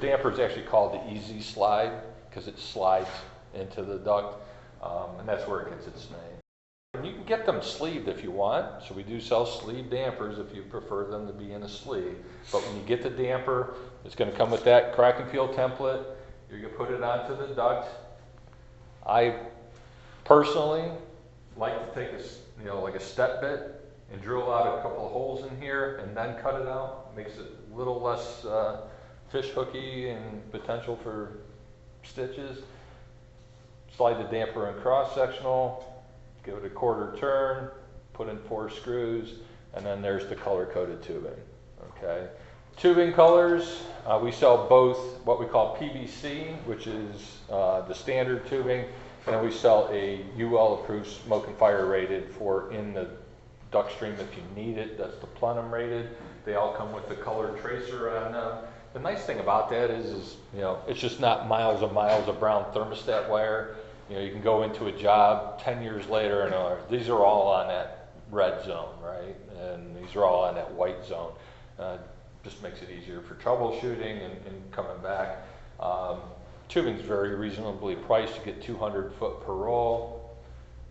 damper is actually called the EzySlide because it slides into the duct, and that's where it gets its name. And you can get them sleeved if you want, so we do sell sleeve dampers if you prefer them to be in a sleeve. But when you get the damper, it's going to come with that crack and peel template. You're going to put it onto the duct. I personally like to take like a step bit and drill out a couple of holes in here and then cut it out. Makes it a little less fish hooky and potential for stitches. Slide the damper in cross sectional. Give it a quarter turn, put in 4 screws, and then there's the color-coded tubing, okay? Tubing colors, we sell both what we call PVC, which is the standard tubing, and then we sell a UL-approved smoke and fire rated for in the duct stream if you need it. That's the plenum rated. They all come with the color tracer on them. The nice thing about that is it's just not miles and miles of brown thermostat wire. You can go into a job 10 years later and these are all on that red zone, right? And these are all on that white zone. Just makes it easier for troubleshooting and coming back. Tubing's very reasonably priced. You get 200 foot per roll.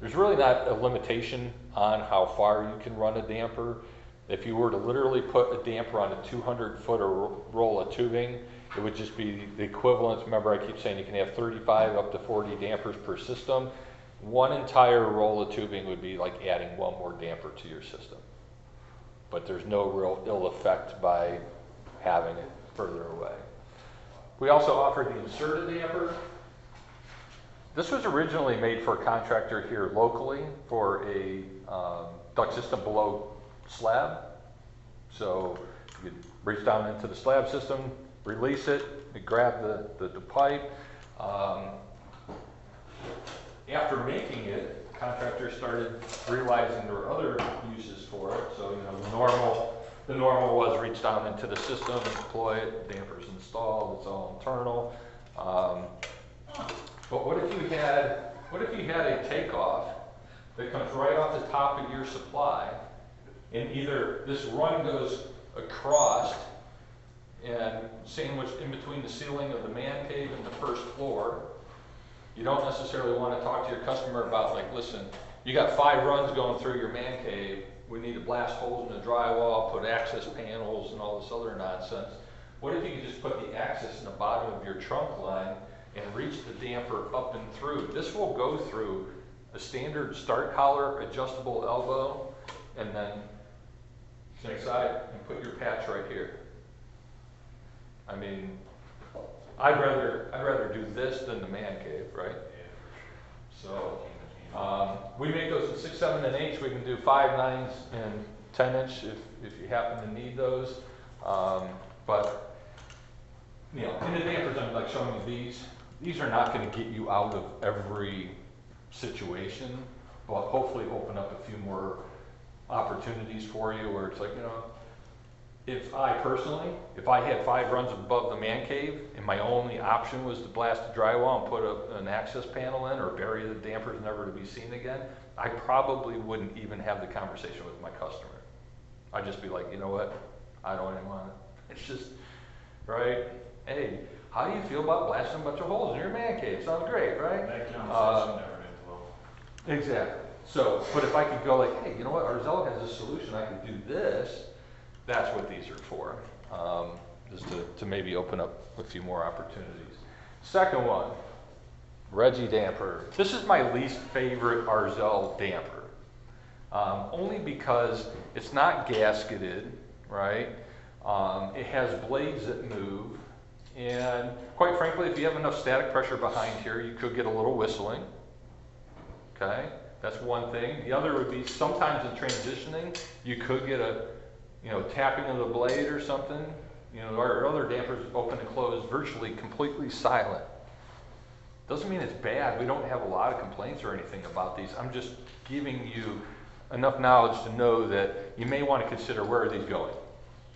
There's really not a limitation on how far you can run a damper. If you were to literally put a damper on a 200 foot roll of tubing, it would just be the equivalent. Remember, I keep saying you can have 35 up to 40 dampers per system. One entire roll of tubing would be like adding one more damper to your system. But there's no real ill effect by having it further away. We also offer the InsertaDamper. This was originally made for a contractor here locally for a duct system below slab. So you could reach down into the slab system, release it, and grab the pipe. After making it, contractors started realizing there were other uses for it. So the normal was reach down into the system and deploy it. Damper's installed. It's all internal. But what if you had a takeoff that comes right off the top of your supply, and either this run goes across and sandwiched in between the ceiling of the man cave and the first floor. You don't necessarily want to talk to your customer about, like, listen, you got 5 runs going through your man cave. We need to blast holes in the drywall, put access panels and all this other nonsense. What if you could just put the access in the bottom of your trunk line and reach the damper up and through? This will go through a standard start collar adjustable elbow and then inside and put your patch right here. I mean, I'd rather do this than the man cave, right? So we make those in 6, 7, and 8. We can do 5, 9s, and 10-inch if you happen to need those. But in the dampers, I'm like showing you these are not going to get you out of every situation, but hopefully open up a few more opportunities for you where it's like, if I had 5 runs above the man cave and my only option was to blast the drywall and put an access panel in or bury the dampers never to be seen again, I probably wouldn't even have the conversation with my customer. I'd just be like, you know what? I don't even want it. It's just, right? Hey, how do you feel about blasting a bunch of holes in your man cave? Sounds great, right? That conversation never ends well. Exactly. So, but if I could go like, hey, you know what? Arzel has a solution. I could do this. That's what these are for, just to maybe open up a few more opportunities. Second one, RegiDamper. This is my least favorite Arzel damper, only because it's not gasketed, right? It has blades that move, and quite frankly, if you have enough static pressure behind here, you could get a little whistling, okay? That's one thing. The other would be sometimes in transitioning, you could get a tapping of the blade or something. Our other dampers open and close virtually completely silent. Doesn't mean it's bad. We don't have a lot of complaints or anything about these. I'm just giving you enough knowledge to know that you may want to consider where are these going.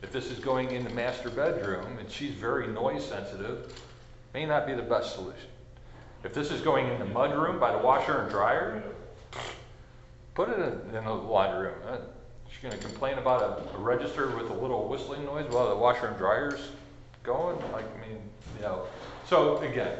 If this is going in the master bedroom and she's very noise sensitive, may not be the best solution. If this is going in the mud room by the washer and dryer, put it in the laundry room. She's going to complain about a register with a little whistling noise while the washer and dryer's going, like, I mean, you know. So again,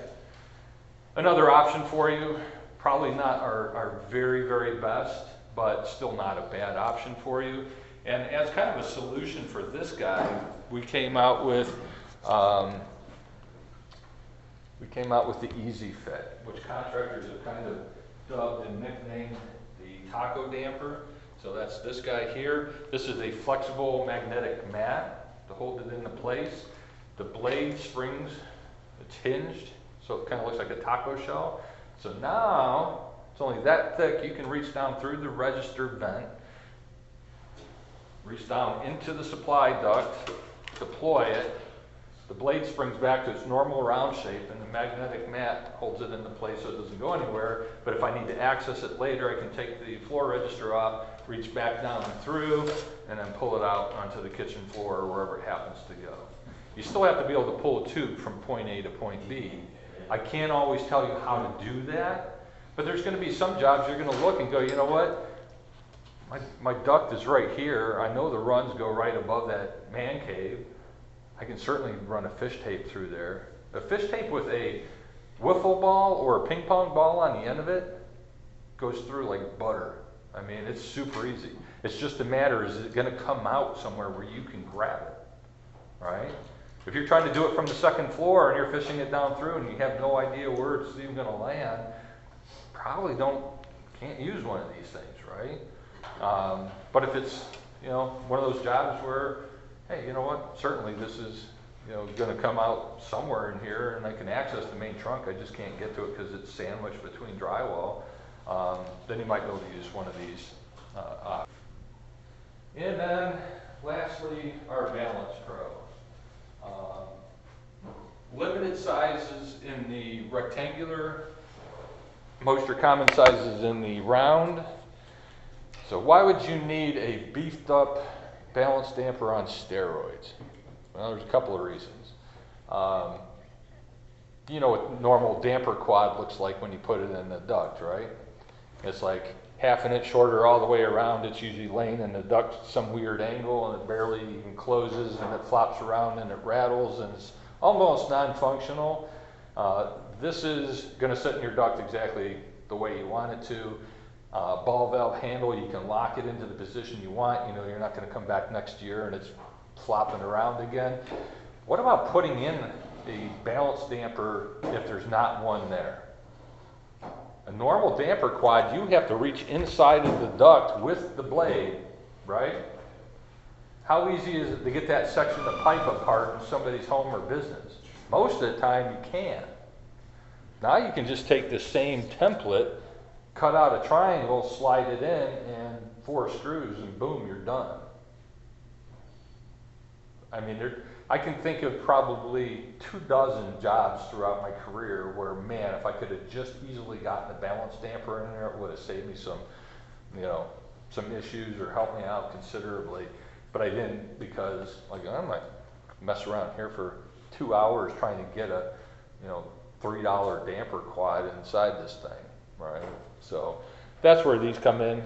another option for you, probably not our very, very best, but still not a bad option for you. And as kind of a solution for this guy, we came out with the EzyFit, which contractors have kind of dubbed and nicknamed the taco damper. So that's this guy here. This is a flexible magnetic mat to hold it into place. The blade springs, it's hinged, so it kind of looks like a taco shell. So now, it's only that thick, you can reach down through the register vent, reach down into the supply duct, deploy it. The blade springs back to its normal round shape, and the magnetic mat holds it into place so it doesn't go anywhere. But if I need to access it later, I can take the floor register off, reach back down and through, and then pull it out onto the kitchen floor or wherever it happens to go. You still have to be able to pull a tube from point A to point B. I can't always tell you how to do that, but there's going to be some jobs you're going to look and go, you know what? My duct is right here. I know the runs go right above that man cave. I can certainly run a fish tape through there. A fish tape with a wiffle ball or a ping pong ball on the end of it goes through like butter. I mean, it's super easy. It's just a matter, is it going to come out somewhere where you can grab it, right? If you're trying to do it from the second floor and you're fishing it down through and you have no idea where it's even going to land, probably can't use one of these things, right? But if it's, you know, one of those jobs where, hey, you know what, certainly this is, you know, going to come out somewhere in here and I can access the main trunk, I just can't get to it because it's sandwiched between drywall, then you might be able to use one of these options. And then lastly, our BalancePro. Limited sizes in the rectangular, most are common sizes in the round. So why would you need a beefed up balance damper on steroids? Well, there's a couple of reasons. You know what normal damper quad looks like when you put it in the duct, right? It's like half an inch shorter all the way around. It's usually laying in the duct some weird angle and it barely even closes and it flops around and it rattles and it's almost non-functional. This is going to sit in your duct exactly the way you want it to. Ball valve handle, you can lock it into the position you want. You know, you're not going to come back next year and it's flopping around again. What about putting in a balance damper if there's not one there? A normal damper quad, you have to reach inside of the duct with the blade, right? How easy is it to get that section of pipe apart in somebody's home or business? Most of the time you can't. Now you can just take the same template, cut out a triangle, slide it in, and 4 screws, and boom, you're done. I mean, I can think of probably 24 jobs throughout my career where, man, if I could have just easily gotten a balance damper in there, it would have saved me some, you know, some issues or helped me out considerably. But I didn't because, like, I might mess around here for 2 hours trying to get a, you know, $3 damper quad inside this thing, right? So that's where these come in.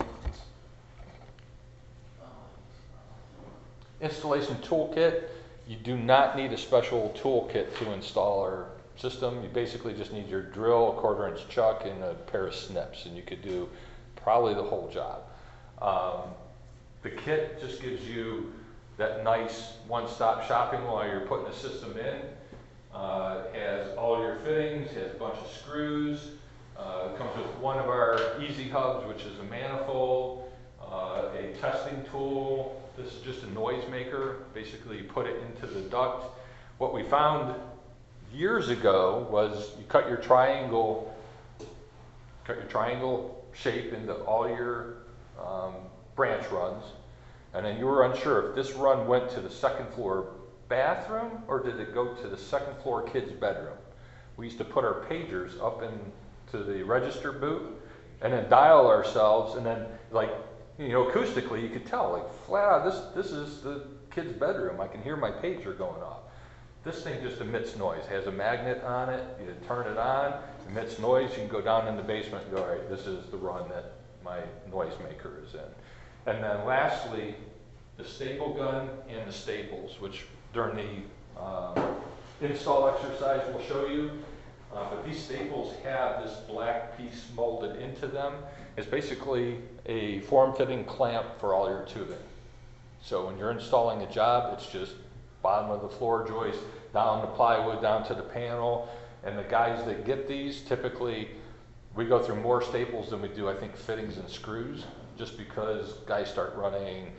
Installation toolkit. You do not need a special toolkit to install our system. You basically just need your drill, a 1/4-inch chuck, and a pair of snips, and you could do probably the whole job. The kit just gives you that nice one-stop shopping while you're putting the system in. It has all your fittings, has a bunch of screws. It comes with one of our Easy Hubs, which is a manifold, a testing tool. This is just a noise maker. Basically, you put it into the duct. What we found years ago was you cut your triangle shape into all your branch runs, and then you were unsure if this run went to the second floor bathroom or did it go to the second floor kid's bedroom. We used to put our pagers up into the register boot and then dial ourselves, and then, like, you know, acoustically you could tell, like, flat out, this is the kid's bedroom. I can hear my pager going off. This thing just emits noise. It has a magnet on it. You turn it on, emits noise. You can go down in the basement and go, all right, this is the run that my noise maker is in. And then lastly, the staple gun and the staples, which during the Install exercise will show you, but these staples have this black piece molded into them. It's basically a form-fitting clamp for all your tubing. So when you're installing a job, it's just bottom of the floor joist, down the plywood, down to the panel. And the guys that get these, typically, we go through more staples than we do, I think, fittings and screws, just because guys start running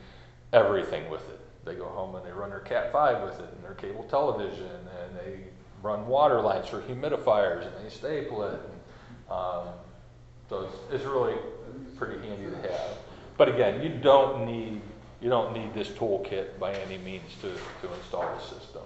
everything with it. They go home and they run their Cat 5 with it, and their cable television, and they run water lines for humidifiers, and they staple it. So it's really pretty handy to have. But again, you don't need this toolkit by any means to install the system.